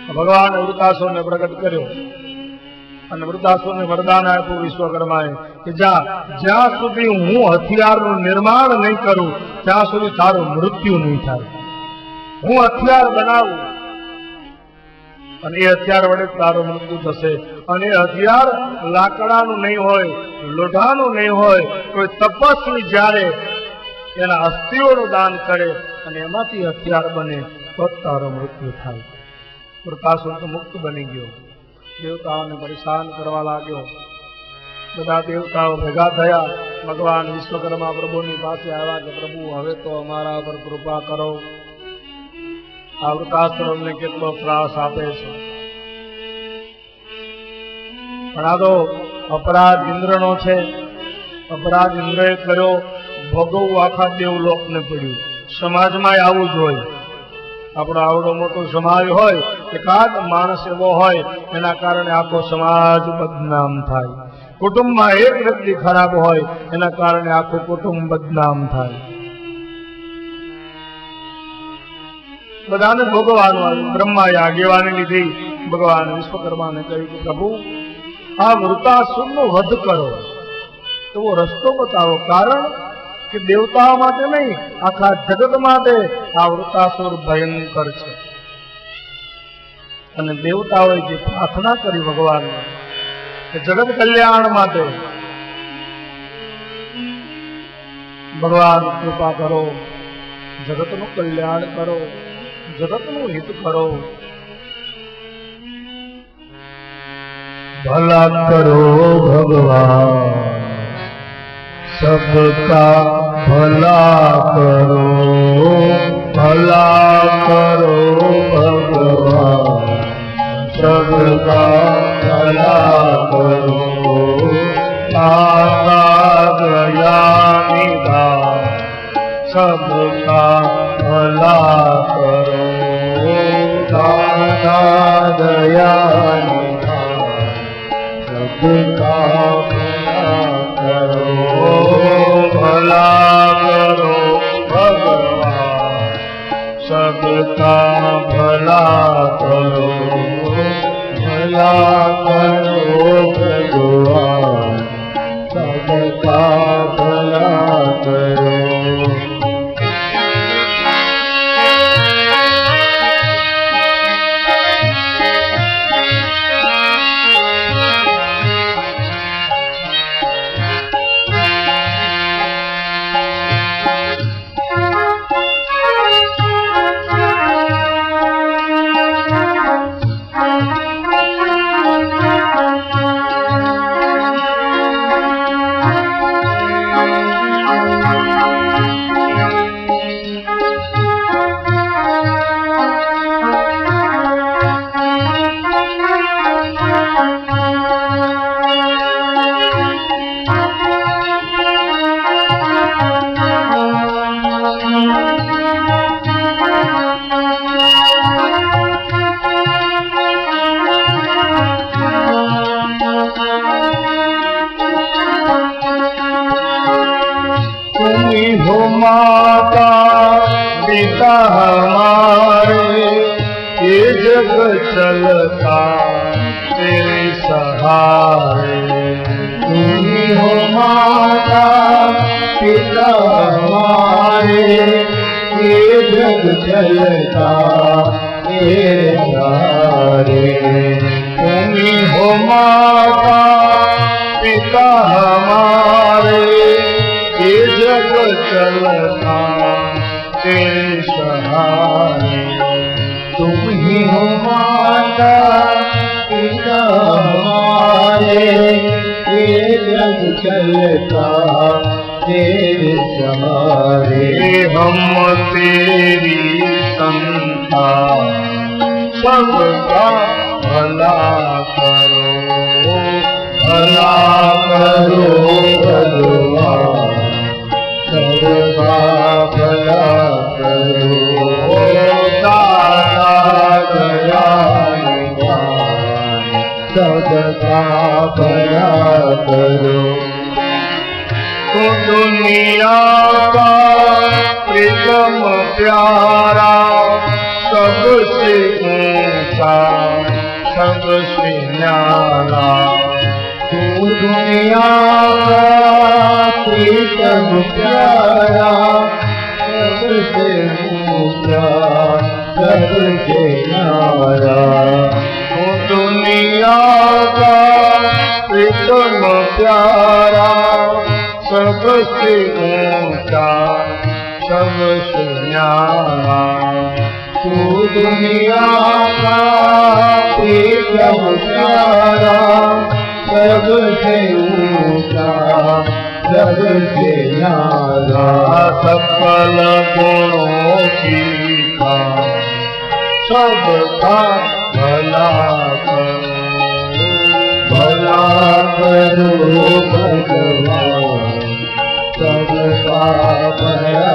भगवान वृतासुर ने प्रकट कर्यो અને વૃતાસુરને વરદાન આપ્યું વિશ્વકર્માએ કે જ્યાં સુધી હું હથિયારનું નિર્માણ નહીં કરું ત્યાં સુધી તારું મૃત્યુ નહીં થાય. હું હથિયાર બનાવું અને એ હથિયાર વડે તારું મૃત્યુ થશે. અને એ હથિયાર લાકડાનું નહીં હોય, લોઢાનું નહીં હોય. કોઈ તપસ્વી જ્યારે એના અસ્થિઓનું દાન કરે અને એમાંથી હથિયાર બને તો તારું મૃત્યુ થાય. વૃતાસુર તો મુક્ત બની ગયો. દેવતાઓને પરેશાન કરવા લાગ્યો. બધા દેવતાઓ ભેગા થયા. ભગવાન વિશ્વકર્મા પ્રભુની પાસે આવ્યા કે પ્રભુ હવે તો અમારા પર કૃપા કરો. આ વૃતાસુરને કેટલો ત્રાસ આપે છે. પણ આ તો અપરાધ ઇન્દ્રનો છે. અપરાધ ઇન્દ્રએ કર્યો, ભોગવવું આખા દેવલોકને પડ્યું. સમાજમાં આવું જ હોય. આપણો આવડો મોટો સમાજ હોય, એકાદ માણસ એવો હોય એના કારણે આખો સમાજ બદનામ થાય. કુટુંબમાં એક વ્યક્તિ ખરાબ હોય એના કારણે આખું કુટુંબ બદનામ થાય. બધાને ભોગવવાનું આવ્યું. બ્રહ્માએ આગેવાની લીધી. ભગવાન વિશ્વકર્માને કહ્યું કે પ્રભુ આ વૃતાસુરનો વધ કરો, એવો રસ્તો બતાવો. કારણ કે દેવતાઓ માટે નહીં, આખા જગત માટે આ વૃતાસુર ભયંકર છે. અને દેવતાઓએ જે પ્રાર્થના કરી ભગવાનને કે જગત કલ્યાણ માટે ભગવાન કૃપા કરો, જગતનું કલ્યાણ કરો, જગતનું હિત કરો, ભલા કરો ભગવાન, सबका भला करो, भला करो भगवान, सबका भला करो. दाता दया निधान, सबका भला करो. दाता दया निधान, सबका भला करो भगवान, सबका भला करो. भला करो भगवान, सबका भला करो. पिता हमारे ये जग चलता तेरे सहारे. तुम हो माता पिता हमारे ये जग चलता तेरे सहारे. तुम हो माता पिता हमारे ये जग चलता तेरे सहारे. तुम ही हो माता पिता हमारे ये जग चलता तेरे सहारे. हम तेरी संतान, सबका भला करो, भला करो भगवान, सबका भला करो. दाता दया निधान, सबका भला करो. तो दुनिया का प्रीतम प्यारा सबसे ऊंचा सबसे न्यारा तू दुनिया का प्रीतम प्यारा सबसे ऊंचा सबसे न्यारा तू दुनिया का प्रीतम प्यारा सबसे ऊंचा सबसे न्यारा तू दुनिया का प्रीतम प्यारा सबसे ऊंचा सबसे न्यारा सकल गुणों की था सबका भला करो भला करो भगवान सबका भला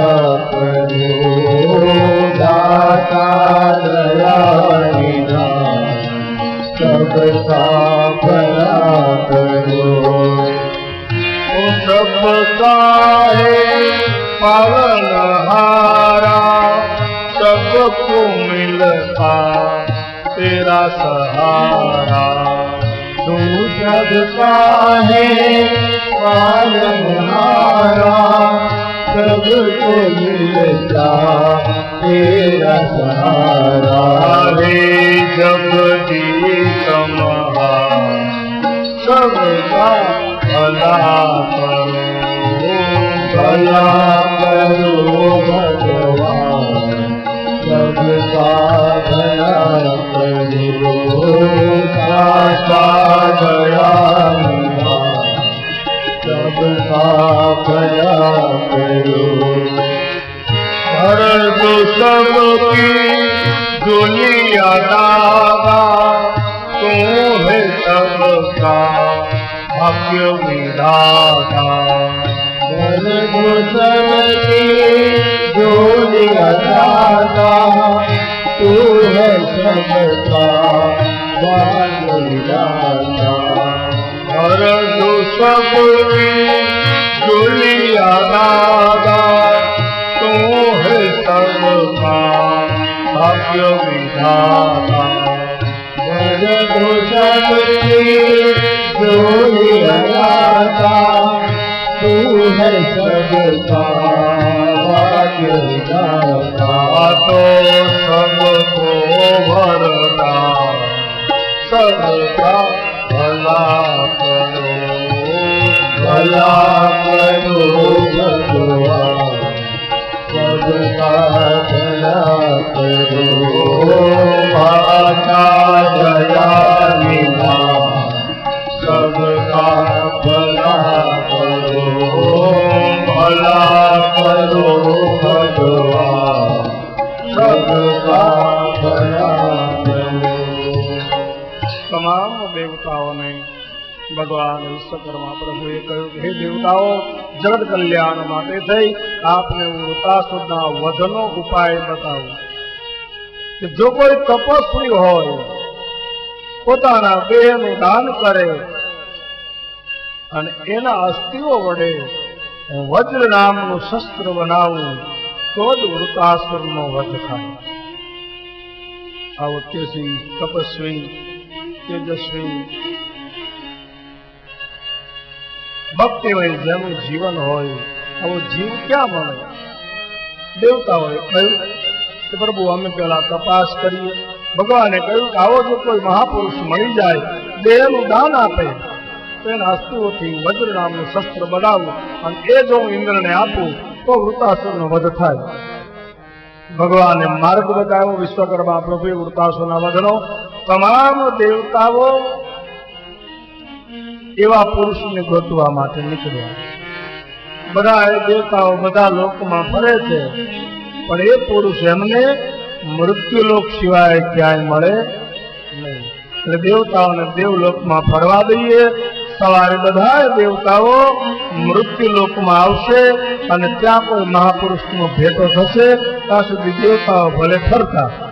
करो दाता दया निधान सबका भला करो सबका है पालनहारा सबको मिलता तेरा सहारा तू सबका है पालनहारा सबको मिलता तेरा सहारा रे जगदीश महान सबका भला करो भला करो भगवान सबका भला करो दाता दया निधान सबका भला करो हर दो सबकी दुनिया दादा तू है सबका भाग्य विधाता घर सबकी दुनिया दाता तू है सबका भाग्य विधाता हर दो सबकी दुनिया दादा तू है सबका भाग्य विधाता सबकी दुनिया दाता तू है सबका भाग्य विधाता तो सबको भरता सबका भला करो भला करो भगवान सबका भला करो माता दया निधान सबका भला करो भला करो भगवान सबका भला करो તમામ દેવતાઓને ભગવાન વિશ્વકર્મા પ્રભુએ કહ્યું હે દેવતાઓ જગત કલ્યાણ માટે થઈ આપને હું વૃતાસુરના વધનો ઉપાય બતાવું કે જો કોઈ તપસ્વી હોય પોતાના દેહનું દાન કરે અને એના અસ્થિઓ વડે હું વજ્ર નામનું શસ્ત્ર બનાવું તો જ વૃતાસુરનો વધ થાય આવો તેજી તપસ્વી તેજસ્વી ભક્તિમય જેનું જીવન હોય આવો જીવ ક્યાં મળે દેવતાઓએ કહ્યું કે પ્રભુ અમે પેલા તપાસ કરીએ ભગવાને કહ્યું કે આવો જો કોઈ મહાપુરુષ મળી જાય દેહનું દાન આપે તો એના અસ્તુઓથી વજ્ર નામનું શસ્ત્ર બનાવું અને એ જો હું ઇન્દ્રને આપું તો વૃતાસુરનો વધ થાય ભગવાને માર્ગ બતાવ્યો વિશ્વકર્મા પ્રભુએ વૃતાસુરના વધનો તમામ દેવતાઓ એવા પુરુષને ગોતવા માટે નીકળ્યા બધા દેવતાઓ બધા લોકમાં ફરે છે પણ એ પુરુષ એમને મૃત્યુલોક સિવાય ક્યાંય મળે નહીં એટલે દેવતાઓને દેવલોકમાં ફરવા દઈએ સવારે બધા દેવતાઓ મૃત્યુલોકમાં આવશે અને ત્યાં કોઈ મહાપુરુષનો ભેટો થશે ત્યાં સુધી દેવતાઓ ભલે ફરતા